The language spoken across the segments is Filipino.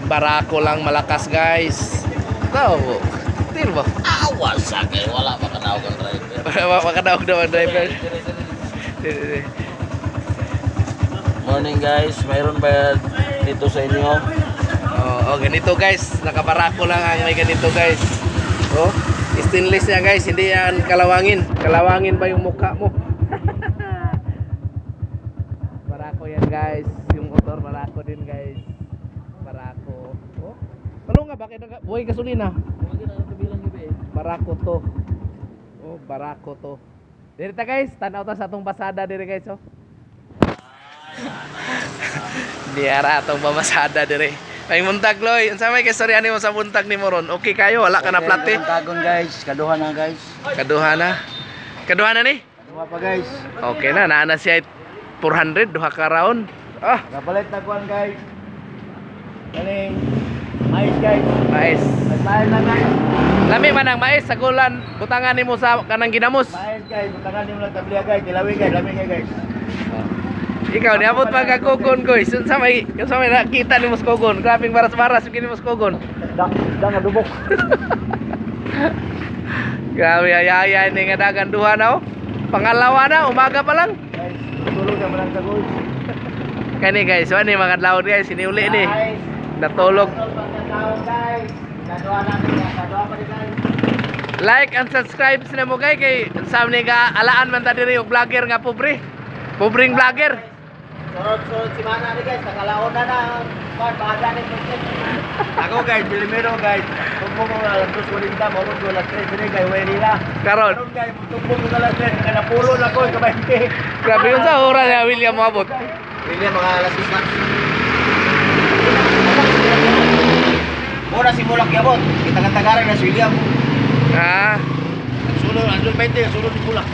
Barako lang malakas guys. Tahu. Tir ba? Awas sa kayo, wala makanaog ang driver. Makadaog daw ang driver. Morning guys, mayroon ba dito sa inyo? Oh, ganito guys. Nakabarako lang ang may ganito guys. Oh, stainless niya guys. Hindi yan kalawangin. Kalawangin ba yung mukha mo? Barako yan guys. Yung motor barako din guys. Barako. Oh, palo nga bakit buhay gasolina? Barako to. Oh, barako to. Diri ta guys, tanaw ta sa atong basada diri guys oh. Diara atong pamasada diri. May muntag loy. Unsa may kastorya nimo sa muntag nimo ron? Okay kayo, wala ka na plate. Tagon guys, kaduha na guys. Kaduha na. Kaduha na ni? Kaduha pa guys. Okay na, naa na siya 400 duha ka round. Ah, Kapalit na kuan guys. Kaling mais guys. mais. Mais na guys. Lami man ang mais sa gulan, butangan nimo sa kanang ginamos. Mais guys, butangan nimo lang tabliya guys, dilawi guys, lami guys. Ikaw niabot pa ka kugon guys. Unsa may nakita nimo sa kugon? Grabing baras-baras yung sa kugon. Dang adubok. Grabe ayaya ini nga dagan duha na oh. Pangalawa na, umaga pa lang. Guys, tulog naman lang sa guys. Kani guys, wani mga adlaw guys, siniuli ni. Natulog. Guys, kaduha natin, kaduha pa rin guys. Like and subscribe sa mo guys kay sa ni ga alaan man ta diri og vlogger nga pobre. Pobreng vlogger. Surot si Mana ni guys, nakalaon na baada ni Ako guys, Bilimero guys. Tumbong mo alas 2:40, mawag ko alas 3 dire guys, way nila. Karon, Guys, tumbong ko alas 3 kana pulo na ko ka 20. grabe yun sa oras ni William moabot. William mga alas 6 na. Mura si Mulak yabot. Kita kantagaran na si William. Ah, Sulod, andun 20, sulod ni Mulak.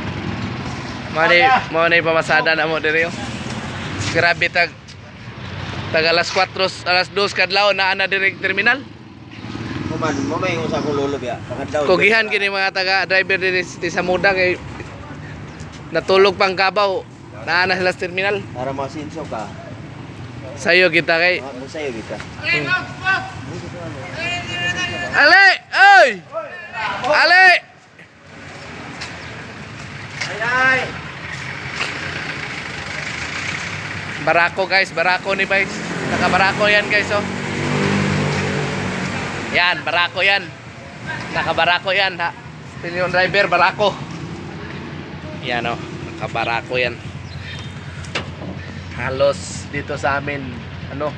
mo ni pamasada na mo diri oh. Grabe tag alas 4, alas 2 kadlaw na ana diri terminal. Kuman, mo may usa ko lolo biya. Pagadaw. Kugihan kini mga taga driver diri sa Muda kay natulog pang Kabaw. Na ana sila sa terminal. Para masinso ka. Sayo kita kay Mo sayo kita. Ale! Oy! Ale! Ay. Barako guys, barako ni guys. Nakabarako yan guys oh. Yan, barako yan. Nakabarako yan ha. Pilyon driver, barako. Yan oh, nakabarako yan. Halos dito sa amin, ano,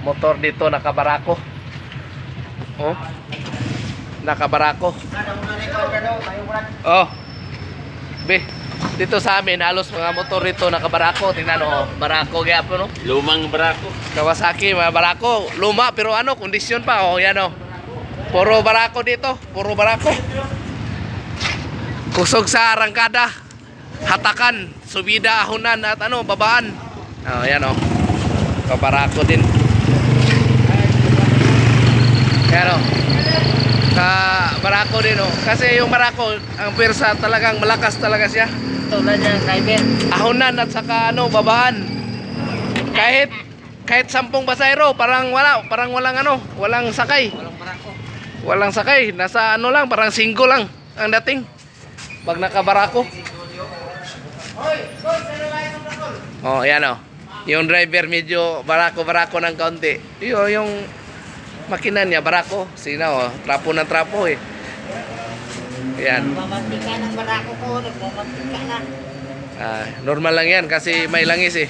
motor dito nakabarako. Oh. Nakabarako. Oh. Be, dito sa amin halos mga motor dito nakabarako. Tingnan oh, barako gyapon no. Lumang barako. Kawasaki mga barako, luma pero ano, kondisyon pa oh, yan oh. Puro barako dito, puro barako. Kusog sa arangkada, hatakan, subida, ahunan at ano, babaan. Oh, yan oh. Kabarako din. Yan oh. Barako din oh. Kasi yung barako, ang pwersa talagang malakas talaga siya. Tulad niya driver. Ahunan at saka ano, babaan. Kahit 10 pasahero, parang walang ano, walang sakay. Walang barako. Walang sakay, nasa ano lang, parang 5 lang ang dating. Pag nakabarako. Oh, yan oh. Yung driver medyo barako ng kaunti. Yung makina niya barako. Sina oh, trapo ng trapo eh. Yan. Mamantika ng barako ko, nagmamantika na. Normal lang yan kasi may langis eh.